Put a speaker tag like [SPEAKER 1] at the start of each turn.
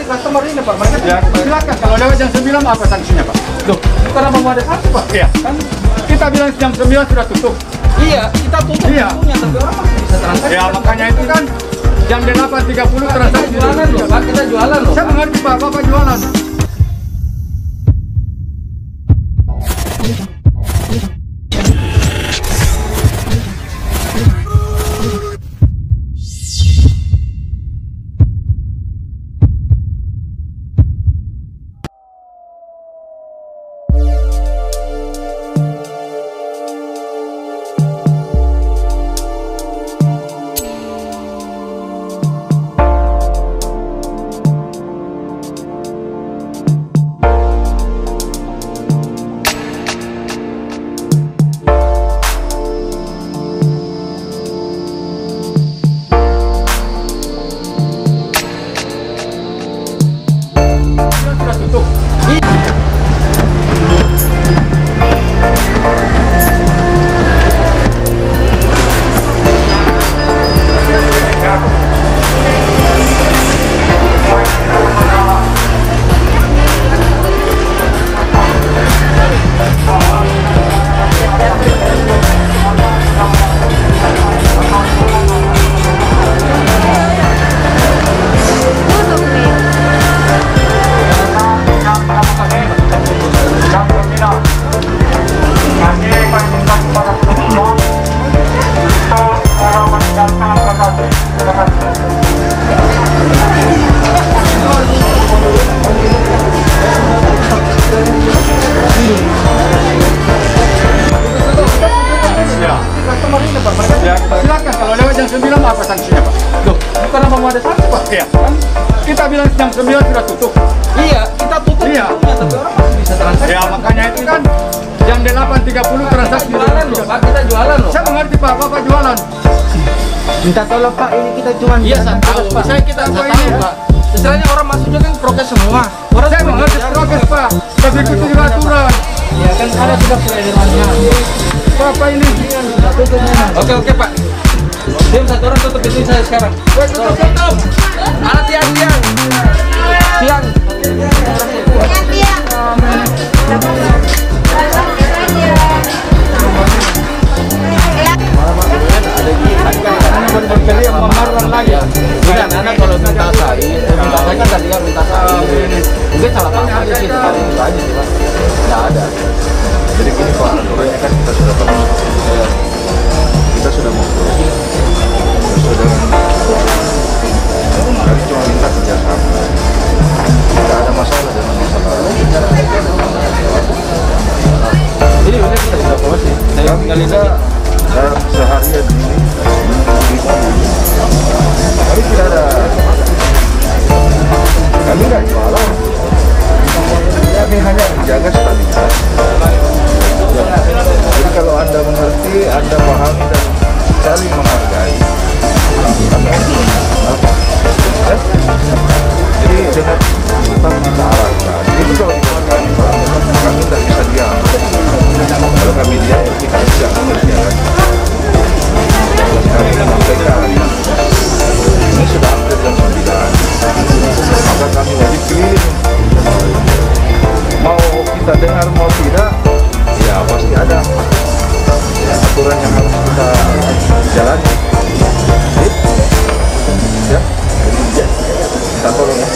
[SPEAKER 1] customer ini Pak, mereka
[SPEAKER 2] Ya, silakan. Kalau lewat jam 9 apa sanksinya Pak?
[SPEAKER 1] loh, kenapa mau ada sanksi Pak?
[SPEAKER 2] Iya. Kan kita bilang jam 9 sudah tutup.
[SPEAKER 1] Iya, kita tutup
[SPEAKER 2] Iya.
[SPEAKER 1] pintunya, tapi orang masih bisa transaksi.
[SPEAKER 2] Ya makanya itu kan jam 8.30
[SPEAKER 1] Kita
[SPEAKER 2] transaksi.
[SPEAKER 1] jualan loh Pak, kita jualan loh.
[SPEAKER 2] Saya mengerti Pak, Bapak jualan. Sudah tutup. Ya, silakan. Kalau lewat jam 9 apa sanksinya Pak?
[SPEAKER 1] Loh, kenapa mau ada sanksi Pak?
[SPEAKER 2] Iya. Kan kita bilang jam 9 sudah tutup.
[SPEAKER 1] Iya, kita tutup
[SPEAKER 2] Iya.
[SPEAKER 1] pintunya, tapi orang masih bisa transaksi.
[SPEAKER 2] Ya makanya itu kan jam 8.30
[SPEAKER 1] Kita
[SPEAKER 2] transaksi.
[SPEAKER 1] jualan loh Pak, kita jualan loh.
[SPEAKER 2] Saya mengerti Pak, Bapak jualan.
[SPEAKER 3] Minta tolong Pak, ini kita cuma
[SPEAKER 1] Iya, saya tahu.
[SPEAKER 3] Pak.
[SPEAKER 1] Saya kita
[SPEAKER 2] Apa
[SPEAKER 1] tahu
[SPEAKER 2] ini?
[SPEAKER 1] Pak. Istilahnya orang masuknya kan prokes semua. Orang
[SPEAKER 2] Saya
[SPEAKER 1] cuma
[SPEAKER 2] mengerti
[SPEAKER 1] bicara,
[SPEAKER 2] prokes Pak, tapi itu juga aturan.
[SPEAKER 1] ya kan ada sudah peredarannya.
[SPEAKER 2] Bapak ini
[SPEAKER 1] Oke Pak. Diam satu orang tutup pintu saya sekarang. Tutup. Alat tiang. Tiang.
[SPEAKER 2] berbeli yang memarlan lagi.
[SPEAKER 1] Bukan, anak kalau minta sari kan tadi kan minta sari. Mungkin salah paham aja sih, itu aja sih Pak. Nggak ada.
[SPEAKER 4] Jadi gini Pak, aturannya kan kita sudah tahu. Kita sudah ngobrol. Kami cuma minta kerjasama. Tidak ada masalah dengan masalah.
[SPEAKER 1] Jadi udah kita sudah close nih. Saya
[SPEAKER 4] Kami
[SPEAKER 1] tinggalin
[SPEAKER 4] juga dalam seharian ini, kami tidak ada. Kami nggak jualan. Kami hanya menjaga stabilitas. Jadi kalau Anda mengerti, Anda pahami dan saling menghargai. Jadi dengan kita minta arahkan. Jadi kalau kami tidak bisa diam. Kalau kami diam, kita tidak mengerjakan. Kami menyampaikan ini sudah hampir jam 9. Maka kami wajib keliling. Mau kita dengar mau tidak, ya pasti ada aturan yang harus kita jalani. Ya, kita tolong ya.